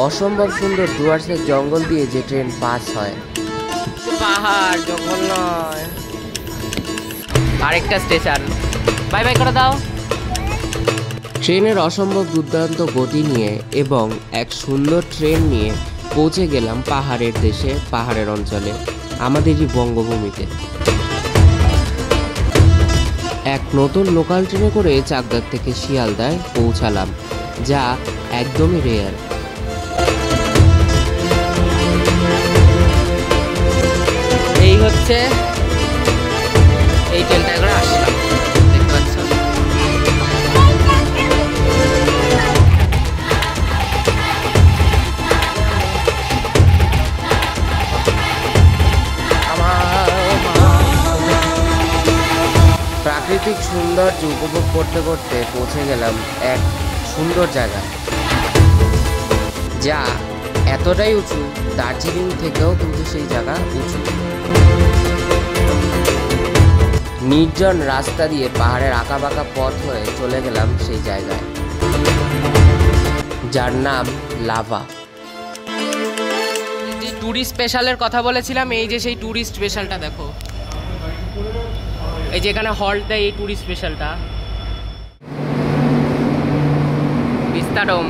অসম্ভব সুন্দর ডুয়ার্সের জঙ্গল দিয়ে যে ট্রেন পাস হয়। পাহাড় জঙ্গল নয়, আরেকটা স্টেশন। বাই বাই করে দাও। ট্রেনের অসম্ভব দুর্দান্ত গতি নিয়ে এবং এক সুন্দর ট্রেন নিয়ে পৌঁছে গেলাম পাহাড়ের দেশে, পাহাড়ের অঞ্চলে, আমাদেরই বঙ্গভূমিতে। এক নতুন লোকাল ট্রেনে করে চাকদার থেকে শিয়ালদায় পৌঁছালাম, যা একদমই রেয়ার। এই হচ্ছে এই ট্রেনটা করে আসলাম, দেখতে পাচ্ছ। প্রাকৃতিক সৌন্দর্য উপভোগ করতে করতে পৌঁছে গেলাম এক সুন্দর জায়গা, যা এতটাই উঁচু, দার্জিলিং থেকেও কিন্তু সেই জায়গা উঁচু। নির্জন রাস্তা দিয়ে পাহাড়ের আঁকাবাঁকা পথ হয়ে চলে গেলাম সেই জায়গায়, যার নাম লাভা। যে ট্যুরিস্ট স্পেশালের কথা বলেছিলাম, এই যে সেই ট্যুরিস্ট স্পেশালটা দেখো, এই যে এখানে হল্ট দেয় এই ট্যুরিস্ট স্পেশালটা, বিস্তারম।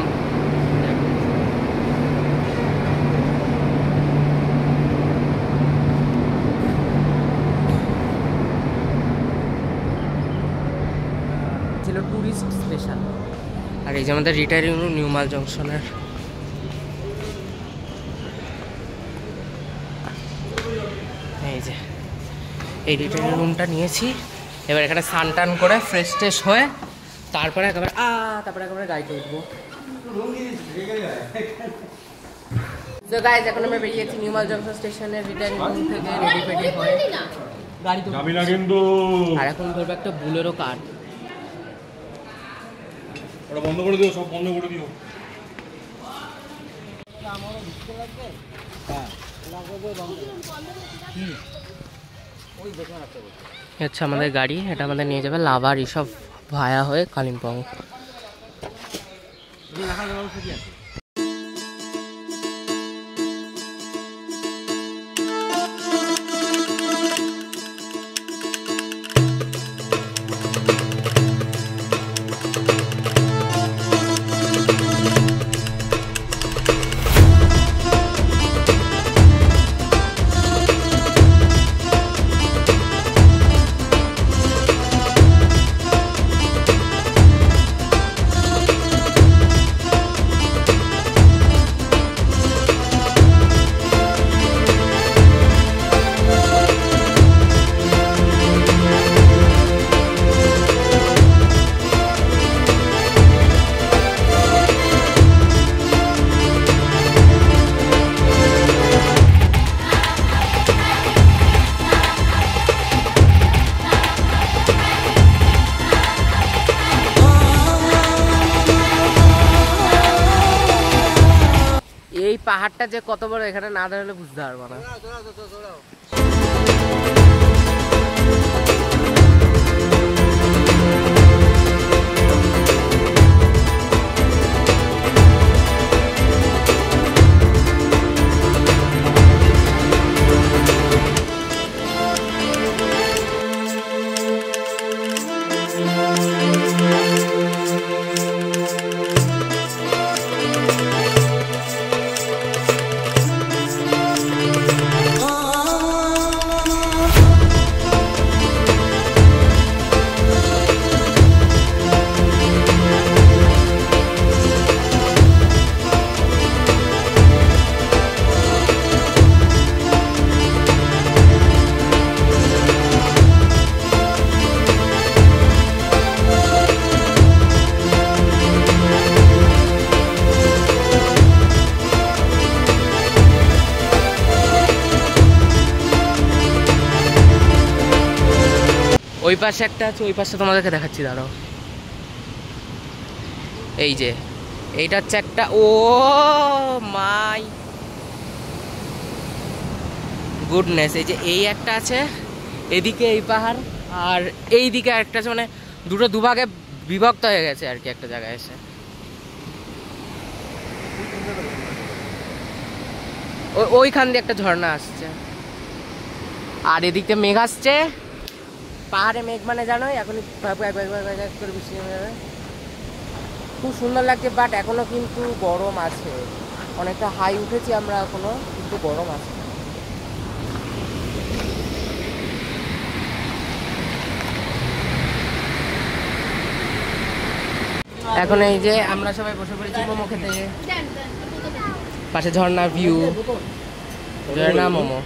ছিল ট্যুরিস্ট স্পেশাল। আর এই যে আমাদের রিটায়ারিং রুম নিউ মাল জংশনের। এই যে এই রিটায়ারিং রুমটা নিয়েছি। এবার এখানে স্নান টান করে ফ্রেশ ট্রেশ হয়ে তারপরে একেবারে গাড়িতে উঠবো। তো গাইজ এখন আমরা বেরিয়েছি নিউ মাল জংশন স্টেশনের রিটায়ারিং রুম থেকে, রেডি ফেডি হয়ে গাড়ি তো যাবি না কিন্তু। আর এখন ধরবো একটা বুলেরো কার। ওটা বন্ধ করে দিও, সব বন্ধ করে দিও। আমারও ভিড়তে লাগবে। হ্যাঁ আচ্ছা, আমাদের গাড়ি, এটা আমাদের নিয়ে যাবে লাভা ঋষভ ভায়া হয়ে কালিম্পং। এই পাহাড়টা যে কত বড়, এখানে না দাঁড়ালে বুঝতে পারবো না। ওই পাশে একটা আছে, ওই পাশে তোমাদেরকে দেখাচ্ছি, দাঁড়াও। এই যে এইটা হচ্ছে একটা, ও মাই গুডনেস, এই যে এই একটা আছে, এদিকে এই পাহাড়, আর এই দিকে একটা আছে, মানে দুটো দুভাগে বিভক্ত হয়ে গেছে আর কি একটা জায়গায় এসে। ওইখান দিয়ে একটা ঝর্ণা আসছে, আর এদিকে মেঘ আসছে। পাহাড়ে মেঘ মানে জানোই এখন করে বৃষ্টি নেমে যাবে। খুব সুন্দর লাগছে, বাট এখনো কিন্তু গরম আছে, অনেকটা হাই উঠেছি আমরা এখনো, কিন্তু গরম আছে। এখন এই যে আমরা সবাই বসে পড়েছি মোমো খেতে, পাশে ঝর্ণার ভিউ, ঝর্ণা মোমো।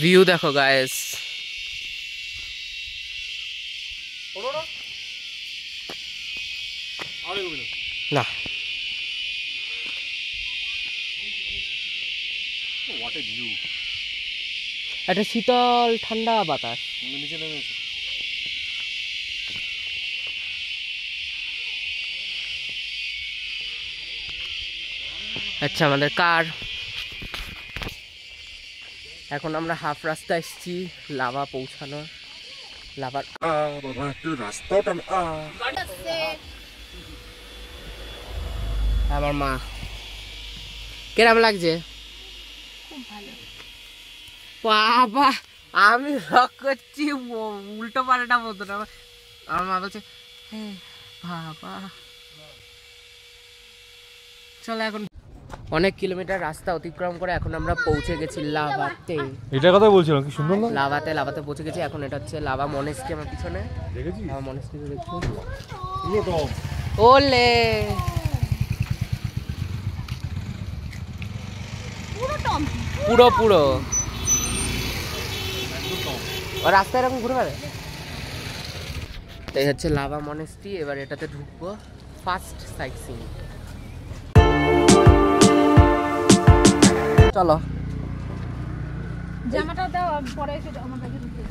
ভিউ দেখো গাইস, না একটা শীতল ঠান্ডা বাতাস। আচ্ছা আমাদের কার, এখন আমরা হাফ রাস্তা এসেছি লাভা পৌঁছানোর। লাভার আমার মা, কেরাম লাগছে? বাবা আমি রক করছি, উল্টো পাল্টা বলতো না। আমার মা বলছে বাবা চলো। এখন অনেক কিলোমিটার রাস্তা অতিক্রম করে এখন আমরা পৌঁছে গেছি লাভাতে। এটা কথা বলছিলাম, কি সুন্দর না? লাভাতে পৌঁছে গেছি। এখন এটা হচ্ছে লাভা মনেস্ট্রি, আমার পিছনে দেখেছি লাভা মনেস্ট্রি দেখছো। ওলে পুরো পুরো রাস্তায় এরকম ঘুরে বেড়ায়। এই হচ্ছে লাভা মনেস্ট্রি, এবার এটাতে ঢুকবো। ফার্স্ট সাইট সিন, চলো। জামাটা দাও, পরে এসে জামাটা ঢুকে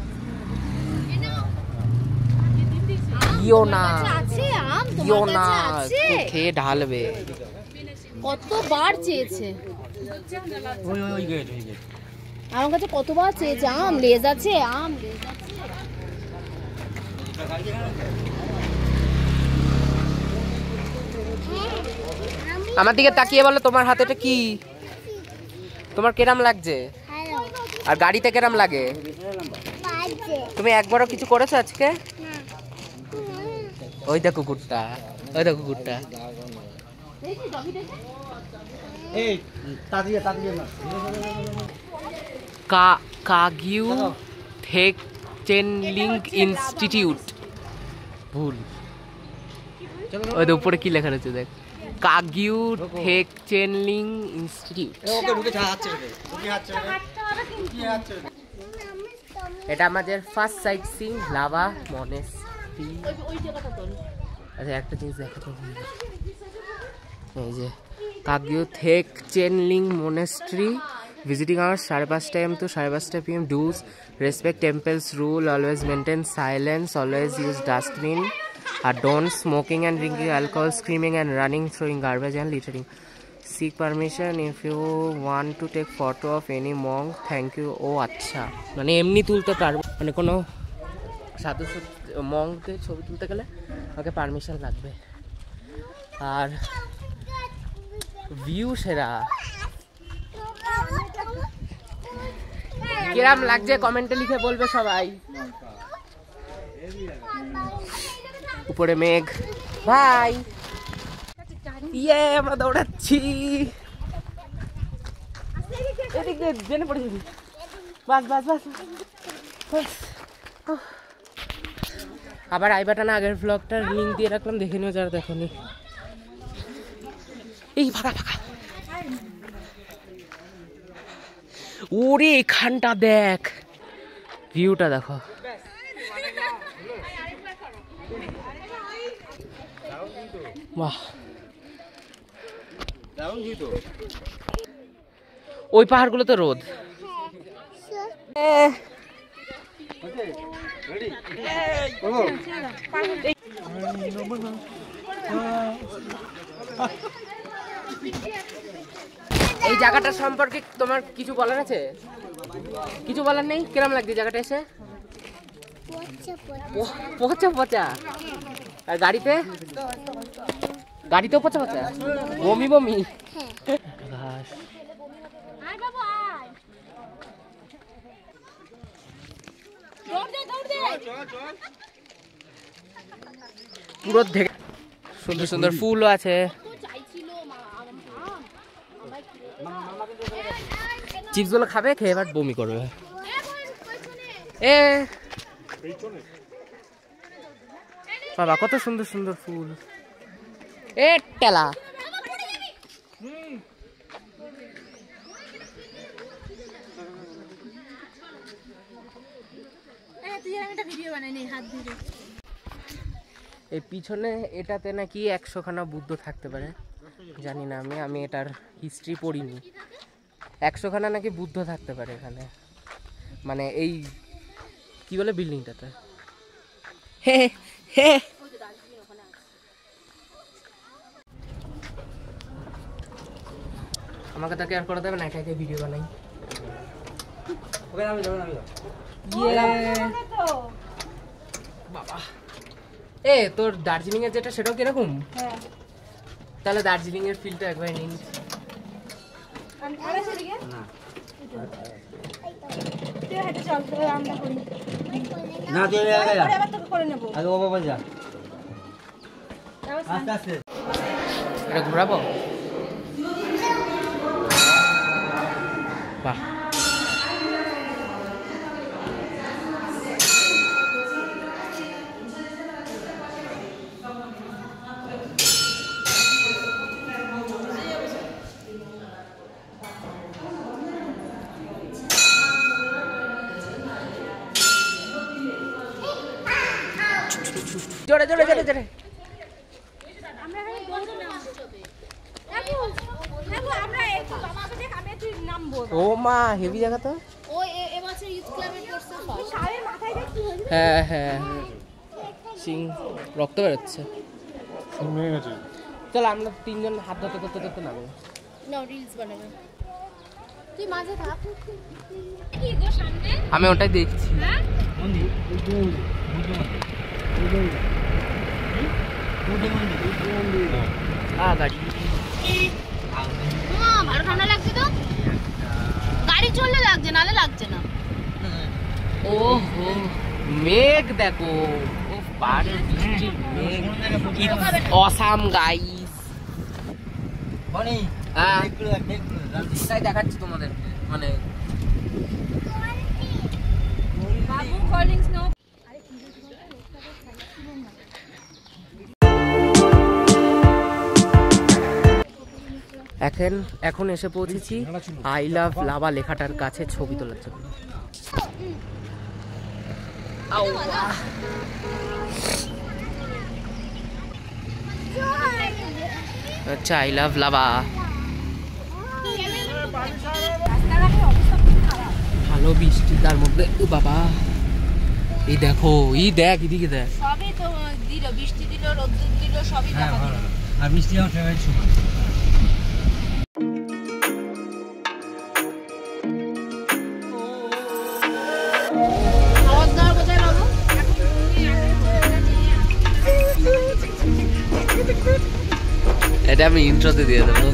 ইও না আছে। আম ইও তোমার না কাছে আছে, খেয়ে ঢালবে। কতবার চেয়েছে, আমার কাছে কতবার চেয়েছে। আম লেজ আছে, আম লেজ আছে। আমার দিকে তাকিয়ে বলো তোমার হাতে এটা কি, তোমার কেরাম লাগছে? আর গাড়িতে কেরাম লাগে? তুমি একবারও কিছু করেছো আজকে? ওই দেখো কুকুরটা, ওই দেখো কুকুরটা। কাগিউ থেকচেনলিং ইনস্টিটিউট, ভুল। ওই তো উপরে কি লেখা রয়েছে দেখ, কাগিউ থেকচেনলিং ইনস্টিটিউট। এটা আমাদের first sight seen Lava monastery. আচ্ছা একটা জিনিস দেখাতে, এই যে Kagyu Thekchenling monastery visiting hours 5:30 AM to 5:30 PM. Do's respect temple's rule, always maintain silence, always use dustbin, don't smoking and drinking alcohol, screaming and running, throwing garbage and littering. Seek permission if you want to take photo of any monk. Thank you. ও আচ্ছা, মানে এমনি তুলতে পারবো, মানে কোনো সাধু মঙ্কদের ছবি তুলতে গেলে আমাকে পারমিশন লাগবে। আর ভিউ সেরা, কিরম লাগছে কমেন্টে লিখে বলবে সবাই। উপরে মেঘ ভাই, ইয়ে আমরা দৌড়াচ্ছি, এদিকে জেনে পড়েছি। বাস বাস বাস বাস, আবার আই বাটনে আগের ব্লগটার লিঙ্ক দিয়ে রাখলাম, দেখে নিও যারা দেখোনি। এই ফাঁকা ফাঁকা, ওরে এখানটা দেখ, ভিউটা দেখো। বাহ, ওই পাহাড়গুলোতে রোদ। এই জায়গাটার সম্পর্কে তোমার কিছু বলার আছে? কিছু বলার নেই? কিরম লাগছে জায়গাটা এসে? পচা পচা। আর গাড়িতে? গাড়িতেও পচা পচা, বমি বমি। ঘাস, পুরো দেখে সুন্দর সুন্দর ফুলও আছে। চিপস গুলো খাবে, খেয়ে এবার বমি করবে। এ বাবা, কত সুন্দর সুন্দর ফুল। এ টেলা, এই পিছনে এটাতে নাকি 100খানা বুদ্ধ থাকতে পারে, জানি না আমি এটার হিস্ট্রি পড়িনি। 100খানা নাকি বুদ্ধ থাকতে পারে এখানে, মানে এই কি বলে বিল্ডিংটাতে। হে হে, আমাকে তাকে আর করে দেবে না, এটাকে ভিডিও বানাই। বাবা, এ তোর দার্জিলিং এর যেটা সেটাও কিরকম? তাহলে দার্জিলিং এর ফিলটা একবার নিন। এটা ঘোরাবো? বাহ, জোরে জোরে জোরে জোরে। ও মা, হেভি জায়গা তো। হ্যাঁ হ্যাঁ, সিং রক্ত বেরোচ্ছে। চল আমরা তিনজন হাত ধরতে ধরতে ধরতে নামো। আমি ওটাই দেখছি। ভালো ঠান্ডা লাগছে তো, গাড়ি চললে লাগছে, নালে লাগছে না। ওহো, মেঘ দেখো, অসাম গাইস। তাই দেখাচ্ছি তোমাদের, মানে এখন এসে পৌঁছেছি আই লাভ লাভা লেখাটার কাছে ছবি তোলার জন্য। আচ্ছা, আই লাভ লাভা। ভালো বৃষ্টি তার মধ্যে, ও বাবা, এই দেখো, এই দেখ, এদিকে দেখ, সবই তো দিল, বৃষ্টি দিল, রোদ্দুর দিল, সবই দেখা দিল। আর বৃষ্টি হচ্ছে খাওয়ার দাওয়ার কোথায় বাবু? এটা আমি ইন্ট্রোতে দিয়ে দেবো।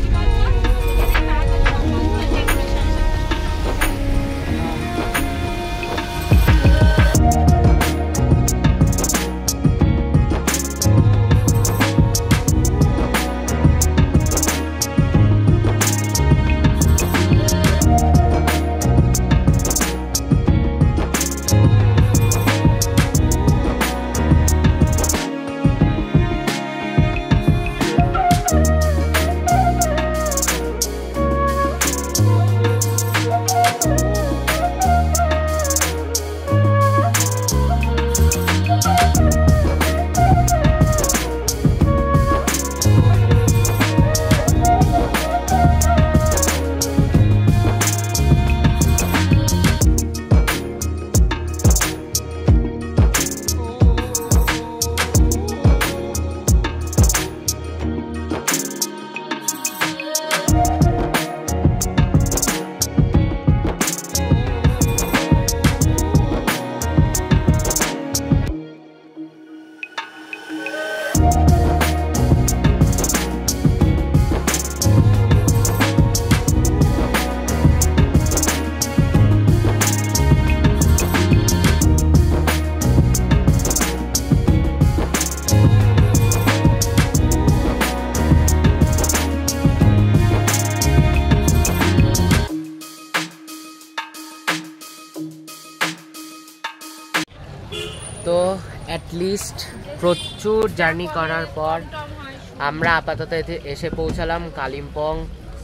অ্যাটলিস্ট প্রচুর জার্নি করার পর আমরা আপাতত এসে পৌঁছালাম কালিম্পং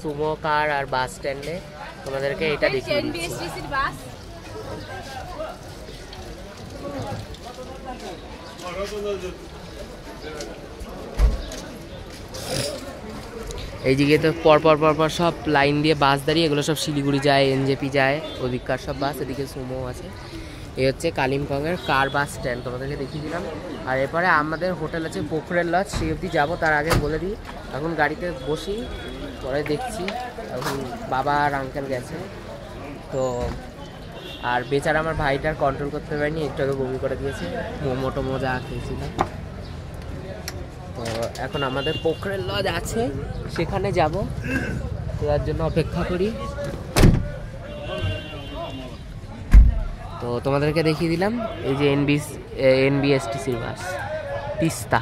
সুমো কার আর বাস স্ট্যান্ডে। তোমাদেরকে এটা দেখিয়ে দিচ্ছি। এই দিকে তো পরপর সব লাইন দিয়ে বাস দাঁড়িয়ে, এগুলো সব শিলিগুড়ি যায়, এনজেপি যায়, ওদিককার সব বাস। এদিকে সুমো আছে। এই হচ্ছে কালিম্পংয়ের কার বাস স্ট্যান্ড, তোমাদেরকে দেখিয়ে দিলাম। আর এরপরে আমাদের হোটেল আছে পোখরেল লজ, সেই অবধি যাবো। তার আগে বলে দিই, এখন গাড়িতে বসি, পরে দেখছি। এখন বাবা আর আঙ্কেল গেছে তো, আর বেচারা আমার ভাইটার কন্ট্রোল করতে পারেনি, একটু আগে বমি করে দিয়েছে। মোমো টোমো যা খেয়েছিলাম। তো এখন আমাদের পোখরেল লজ আছে, সেখানে যাব, তার জন্য অপেক্ষা করি। তো তোমাদেরকে দেখিয়ে দিলাম এই যে এনবিএসটিসির বাস তিস্তা।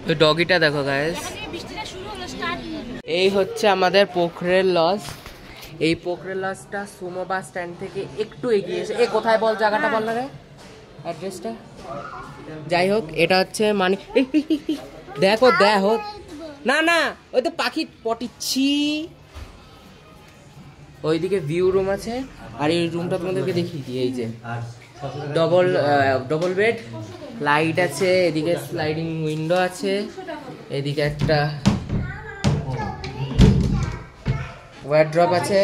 ওই ডগিটা দেখো গাইস। এই হচ্ছে আমাদের পোখরেল লজ। এই পোখরেল লজটা সুমো বাস স্ট্যান্ড থেকে একটু এগিয়ে এসে, কোথায় বল জায়গাটা, বল না রে অ্যাড্রেসটা। যাই হোক, এটা হচ্ছে মানে দেখো না ওই তো পাখি পটিচ্ছি। ওইদিকে ভিউ রুম আছে, আর এই রুমটা তোমাদেরকে দেখিয়ে দিই। এই যে ডবল বেড, লাইট আছে, এদিকে স্লাইডিং উইন্ডো আছে, এদিকে একটা ওয়ারড্রপ আছে,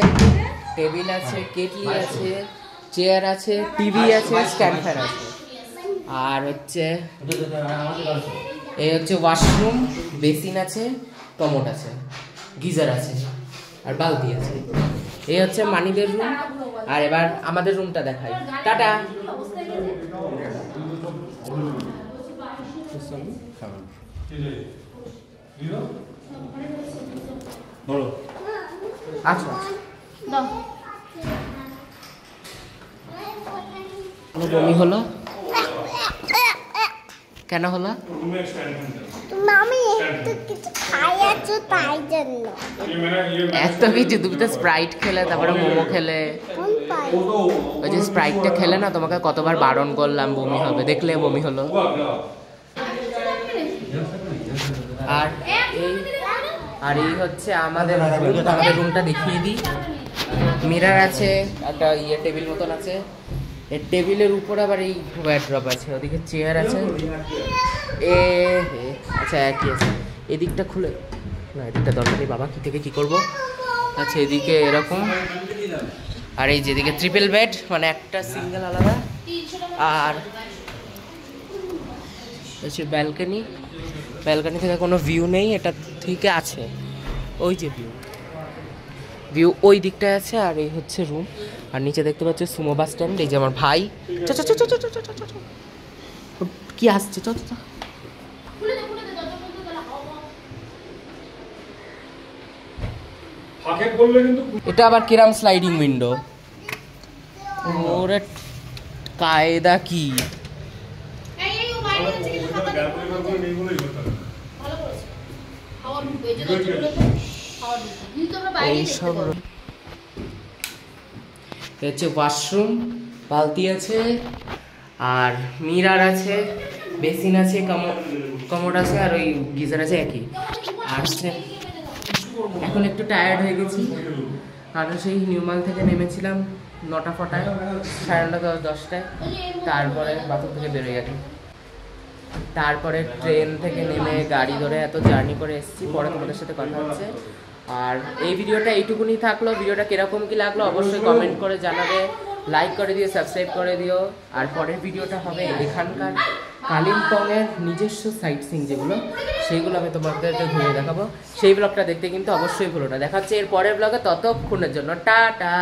টেবিল আছে, কেটলি আছে, চেয়ার আছে, টিভি আছে, স্ট্যান্ড ফ্যান আছে। আর হচ্ছে এই হচ্ছে ওয়াশরুম, বেসিন আছে, কমোড আছে, গিজার আছে, আর বালতি আছে। এই হচ্ছে মানিদের রুম। আর এবার আমাদের রুমটা দেখাই। টাটা। আচ্ছা বমি হলো কেন হলো? আমি একটু কিছু খাইয়াছো তাই জন্য। এত কিছু, তুমি তো স্প্রাইট খেলে, তারপরে মোমো খেলে। ওই যে স্প্রাইটটা খেলে না, তোমাকে কতবার বারণ করলাম বমি হবে, দেখলে বমি হলো। আর এই হচ্ছে আমাদের রুমটা দেখিয়ে দিই। মিরর আছে, একটা টেবিল মতন আছে। এর টেবিলের উপর আবার এই ওয়ারড্রপ আছে, ওদিকে চেয়ার আছে। আচ্ছা একই আছে। এদিকটা খুলে না, এদিকটা দরকার নেই বাবা, কি থেকে কি করব। আচ্ছা এদিকে এরকম, আর এই যেদিকে ট্রিপল বেড, মানে একটা সিঙ্গেল আলাদা। আর হচ্ছে ব্যালকনি থেকে কোনো ভিউ নেই, এটা থেকে আছে ওই যে ভিউ ওই দিকটায় আছে। আর এই হচ্ছে রুম। আর নিচে দেখতে পাচ্ছ সুমো বাস স্ট্যান্ড। এই যে আমার ভাই কি আসছে, এটা আবার কিরাম স্লাইডিং উইন্ডো, ওরে কায়দা কি। এইসব হচ্ছে ওয়াশরুম, বালতি আছে, আর মিরার আছে, বেসিন আছে, কমোড আছে, আর ওই গিজার আছে একই। আর এখন একটু টায়ার্ড হয়ে গেছি, কারণ সেই নিউমাল থেকে নেমেছিলাম 9টা ফটায়, 9:30 10টায়। তারপরে বাথরুম থেকে বেরোয় গেছে, তারপরে ট্রেন থেকে নেমে গাড়ি ধরে এত জার্নি করে এসেছি। পরে তোমাদের সাথে কথা হচ্ছে। আর এই ভিডিওটা এইটুকুনি থাকলো। ভিডিওটা কিরকম কি লাগলো অবশ্যই কমেন্ট করে জানাবে, লাইক করে দিও, সাবস্ক্রাইব করে দিও। আর পরের ভিডিওটা হবে এখানকার কালিম্পংয়ের নিজস্ব সাইট সিং যেগুলো, সেইগুলো আমি তোমাদেরকে ঘুরে দেখাবো। সেই ব্লগটা দেখতে কিন্তু অবশ্যই ভুলো না। দেখা হচ্ছে এর পরের ব্লগে, ততক্ষণের জন্য টাটা।